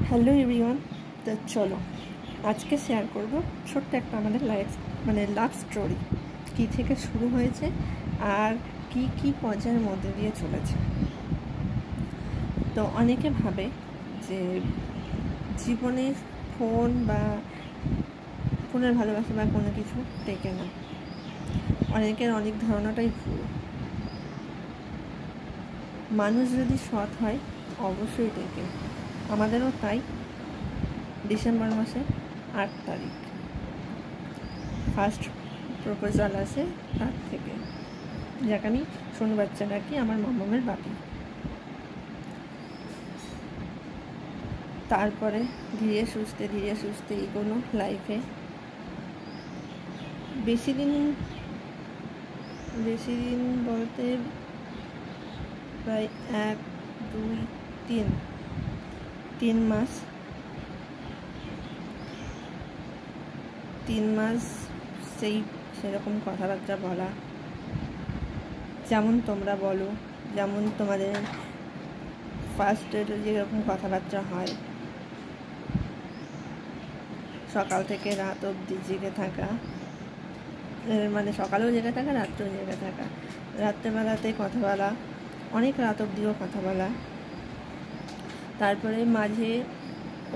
Hello everyone. তো চলো আজকে শেয়ার করব ছোট্ট একটা আমাদের লাভ স্টোরি, কী থেকে শুরু হয়েছে আর কি কি পর্যায়ের মধ্যে দিয়ে চলেছে। তো অনেকে ভাবে যে জীবনে ফোন বা ফোনের ভালোবাসা বা কোনো কিছু টেকে না। অনেকের অনেক ধারণাটাই ভুল। মানুষ যদি সৎ হয় অবশ্যই টেকে। আমাদেরও তাই। ডিসেম্বর মাসে 8 তারিখ ফার্স্ট প্রপোজাল আসে তার থেকে, যাকে আমি সোনু বাচ্চা ডাকি, আমার মামামের বাপি। তারপরে ধীরে সুস্থে এগোনো লাইফে। বেশি দিন বলতে প্রায় 1 2 3 মাস। 3 মাস সেরকম কথাবার্তা বলা, যেমন তোমরা বলো, যেমন তোমাদের ফার্স্টের যেরকম কথাবার্তা হয়, সকাল থেকে রাত অবধি জেগে থাকা, মানে সকালেও জেগে থাকা, রাত্রেও জেগে থাকা, রাত্রেবেলাতে কথা বলা, অনেক রাত অবধিও কথা বলা। তারপরে মাঝে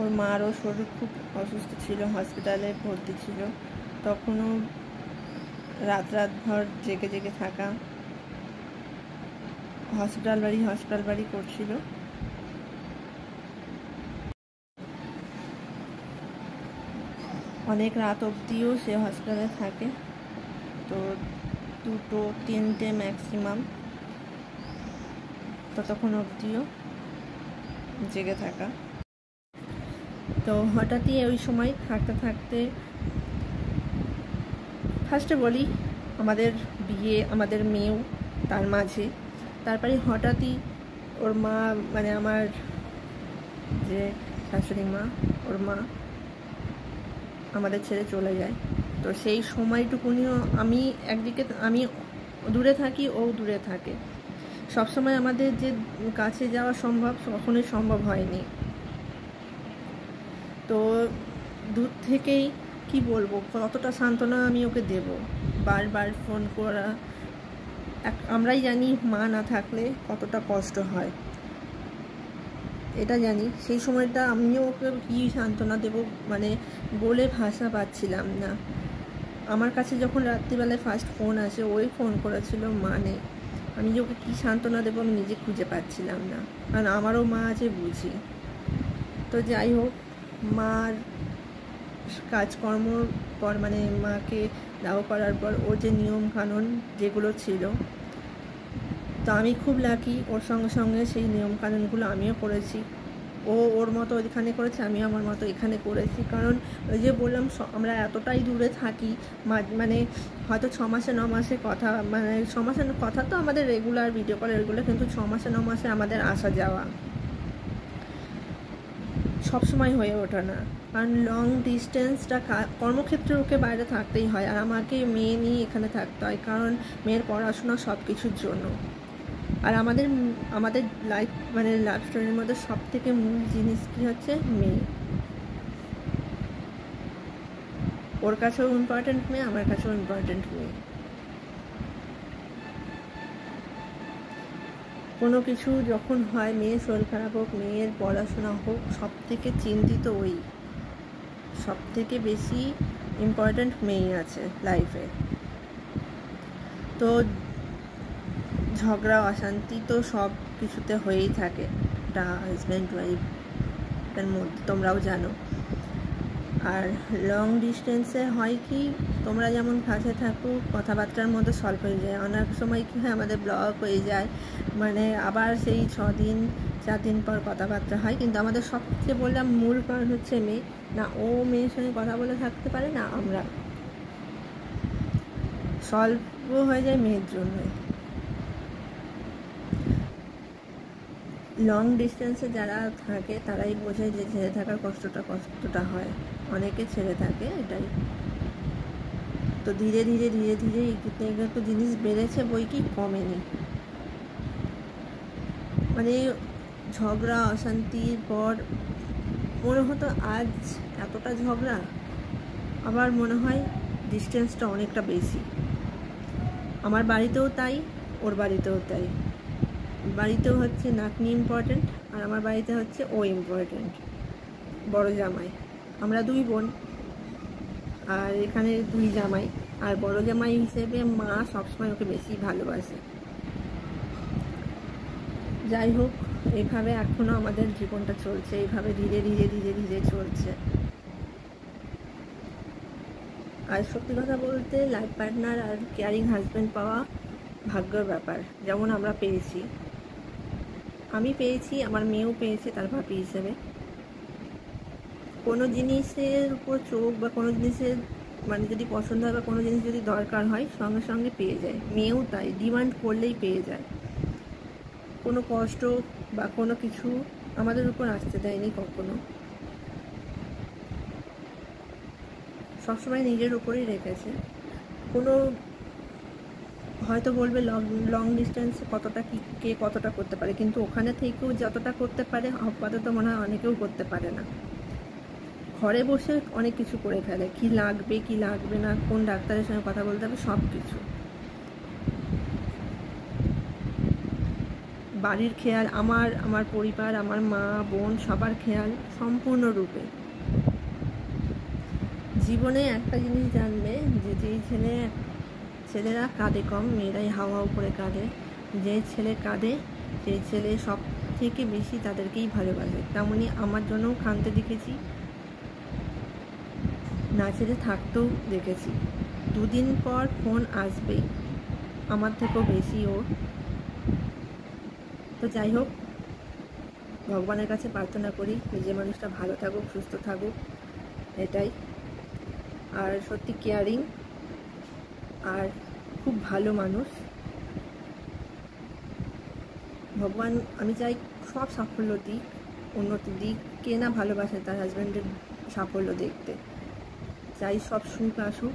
ওর মারও শরীর খুব অসুস্থ ছিল, হসপিটালে ভর্তি ছিল, তখনও রাতভর জেগে থাকা, হসপিটাল বাড়ি করছিল। অনেক রাত অবধিও সে হসপিটালে থাকে, তো 2টো 3টে ম্যাক্সিমাম, ততক্ষণ অবধিও জেগে থাকা। তো হঠাৎই ওই সময় থাকতে ফার্স্টে বলি আমাদের বিয়ে, আমাদের মেয়েও তার মাঝে। তারপরে হঠাৎই ওর মা, মানে আমার যে শাশুড়ি মা, ওর মা আমাদের ছেড়ে চলে যায়। তো সেই সময়টুকুনিও আমি দূরে থাকি, ও দূরে থাকে। সবসময় আমাদের যে কাছে যাওয়া সম্ভব, কখনোই সম্ভব হয়নি। তো দূর থেকেই কি বলবো, কতটা সান্ত্বনা আমি ওকে দেব, বারবার ফোন করা। আমরাই জানি মা না থাকলে কতটা কষ্ট হয়, এটা জানি। সেই সময়টা আমিও ওকে কী সান্ত্বনা দেব, মানে বলে ভাষা পাচ্ছিলাম না। আমার কাছে যখন রাত্রিবেলায় ফার্স্ট ফোন আসে, ওই ফোন করেছিল, মানে আমি যে ওকে কী সান্ত্বনা দেবো আমি নিজে খুঁজে পাচ্ছিলাম না, কারণ আমারও মা আছে, বুঝি। তো যাই হোক, মার কাজকর্মর পর, মানে মাকে দাহ করার পর ওর যে নিয়ম কানুন যেগুলো ছিল, তো আমি খুব লাকি, ওর সঙ্গে সেই নিয়ম কানুনগুলো আমিও করেছি। ও ওর মতো ওইখানে করেছে, আমিও আমার মতো এখানে করেছি। কারণ ওই যে বললাম, আমরা এতটাই দূরে থাকি, মানে হয়তো 6 মাসে 9 মাসে কথা, মানে 6 মাসে কথা তো আমাদের রেগুলার ভিডিও কল এগুলো, কিন্তু 6 মাসে 9 মাসে আমাদের আসা যাওয়া সবসময় হয়ে ওঠে না। কারণ লং ডিস্টেন্সটা কর্মক্ষেত্রে ওকে বাইরে থাকতেই হয়, আর আমাকে মেয়ে নিয়ে এখানে থাকতে হয়, কারণ মেয়ের পড়াশোনা সব কিছুর জন্য। আর আমাদের লাইফ, মানে লাভ স্টোরির মধ্যে সব থেকে মূল জিনিস কী হচ্ছে, মেয়ে। ওর কাছেও ইম্পর্টেন্ট মেয়ে, আমার কাছেও ইম্পর্টেন্ট মেয়ে। কোনো কিছু যখন হয়, মেয়ের শরীর খারাপ হোক, মেয়ের পড়াশোনা হোক, সব থেকে চিন্তিত ওই, সব থেকে বেশি ইম্পর্টেন্ট মেয়ে আছে লাইফে। তো ঝগড়া অশান্তি তো সব কিছুতে হয়েই থাকে, একটা হাজব্যান্ড ওয়াইফের মধ্যে, তোমরাও জানো। আর লং ডিস্টেন্সে হয় কি, তোমরা যেমন কাছে থাকো, কথাবার্তার মধ্যে সলভ হয়ে যায়। অনেক সময় কী হয়, আমাদের ব্লক হয়ে যায়, মানে আবার সেই 6 দিন 4 দিন পর কথাবার্তা হয়। কিন্তু আমাদের সবচেয়ে বললাম মূল কারণ হচ্ছে মেয়ে। না ও মেয়ের সঙ্গে কথা বলে থাকতে পারে, না আমরা, সলভও হয়ে যায় মেয়ের জন্য। লং ডিস্টেন্সে যারা থাকে তারাই বোঝে যে ছেড়ে থাকার কষ্টটা হয়। অনেকে ছেড়ে থাকে, এটাই। তো ধীরে ধীরে এগুলো জিনিস বেড়েছে, বই কি কমেনি। মানে ঝগড়া অশান্তির পর মনে হতো আজ এতটা ঝগড়া, আবার মনে হয় ডিস্টেন্সটা অনেকটা বেশি। আমার বাড়িতেও তাই, ওর বাড়িতেও তাই। বাড়িতেও হচ্ছে নাতনি ইম্পর্ট্যান্ট, আর আমার বাড়িতে হচ্ছে ও ইম্পর্ট্যান্ট, বড় জামাই। আমরা 2 বোন, আর এখানে 2 জামাই। আর বড় জামাই হিসেবে মা সবসময় ওকে বেশি ভালোবাসে। যাই হোক, এইভাবে এখনও আমাদের জীবনটা চলছে, এইভাবে ধীরে ধীরে ধীরে ধীরে চলছে। আর সত্যি কথা বলতে, লাইফ পার্টনার আর কেয়ারিং হাজব্যান্ড পাওয়া ভাগ্যের ব্যাপার। যেমন আমরা পেয়েছি, আমি পেয়েছি, আমার মেয়েও পেয়েছে তার ভাবি হিসেবে। কোনো জিনিসের উপর চোখ বা কোনো জিনিসের মানে যদি পছন্দ হয় বা কোনো জিনিস যদি দরকার হয়, সঙ্গে সঙ্গে পেয়ে যায়। মেয়েও তাই, ডিমান্ড করলেই পেয়ে যায়। কোনো কষ্ট বা কোনো কিছু আমাদের উপর আসতে দেয়নি কখনো, সবসময় নিজের উপরেই রেখেছে। কোনো হয়তো বলবে লং ডিস্টেন্সে কতটা কে কতটা করতে পারে, কিন্তু ওখানে থেকেও যতটা করতে পারে আপাতত মনে হয় অনেকেও করতে পারে না। ঘরে বসে অনেক কিছু করে ফেলে, কি লাগবে কি লাগবে না, কোন ডাক্তারের সঙ্গে কথা বলতে হবে, সব কিছু। বাড়ির খেয়াল, আমার পরিবার, আমার মা বোন সবার খেয়াল সম্পূর্ণরূপে। জীবনে একটা জিনিস জানবে যে যেই ছেলেরা কাঁদে কম, মেয়েরাই হাওয়া উপরে কাঁদে। যে ছেলে কাঁদে সেই ছেলে সব থেকে বেশি তাদেরকেই ভালোবাসে। তেমনি আমার জন্যও কাঁদতে দেখেছি, না ছেড়ে থাকতেও দেখেছি। 2 দিন পর ফোন আসবেই, আমার থেকেও বেশি ওর। তো যাই হোক, ভগবানের কাছে প্রার্থনা করি যে মানুষটা ভালো থাকুক, সুস্থ থাকুক, এটাই। আর সত্যি কেয়ারিং আর খুব ভালো মানুষ। ভগবান, আমি চাই সব সাফল্য দিক, উন্নতি দিক। কে না ভালোবাসে তার হাজব্যান্ডের সাফল্য দেখতে? চাই সব সুখ আসুক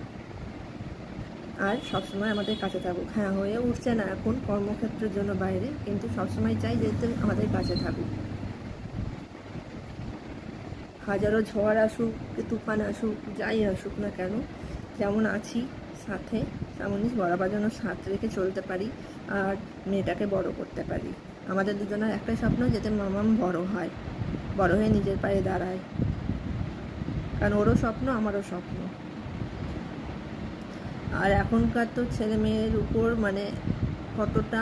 আর সবসময় আমাদের কাছে থাকুক। হ্যাঁ, হয়ে উঠছে না এখন কর্মক্ষেত্রের জন্য বাইরে, কিন্তু সবসময় চাই যেতে আমাদের কাছে থাকুক। হাজারো ঝড় আসুক, তুফান আসুক, যাই আসুক না কেন, যেমন আছি সাথে, তেমনই বরাবর যেন সাথ রেখে চলতে পারি আর মেয়েটাকে বড় করতে পারি। আমাদের দুজনের একটাই স্বপ্ন, যাতে মামাম বড় হয়, বড় হয়ে নিজের পায়ে দাঁড়ায়। কারণ ওরও স্বপ্ন, আমারও স্বপ্ন। আর এখনকার তো ছেলে মেয়ের উপর মানে কতটা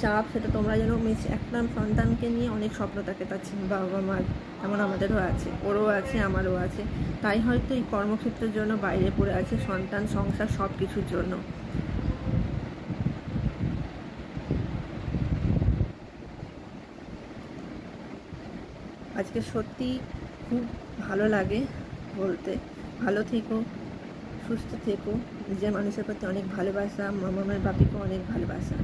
চাপ, সেটা তোমরা যেন একটা সন্তানকে নিয়ে অনেক স্বপ্ন থাকে তার বাবা মার, এমন আমাদেরও আছে, ওরও আছে, আমারও আছে। তাই হয়তো এই কর্মক্ষেত্রের জন্য বাইরে পড়ে আছে, সন্তান, সংসার, সব কিছুর জন্য। আজকে সত্যি খুব ভালো লাগে বলতে। ভালো থেকো, সুস্থ থেকো, নিজের মানুষের প্রতি অনেক ভালোবাসা, মামামের বাপিকেও অনেক ভালোবাসা।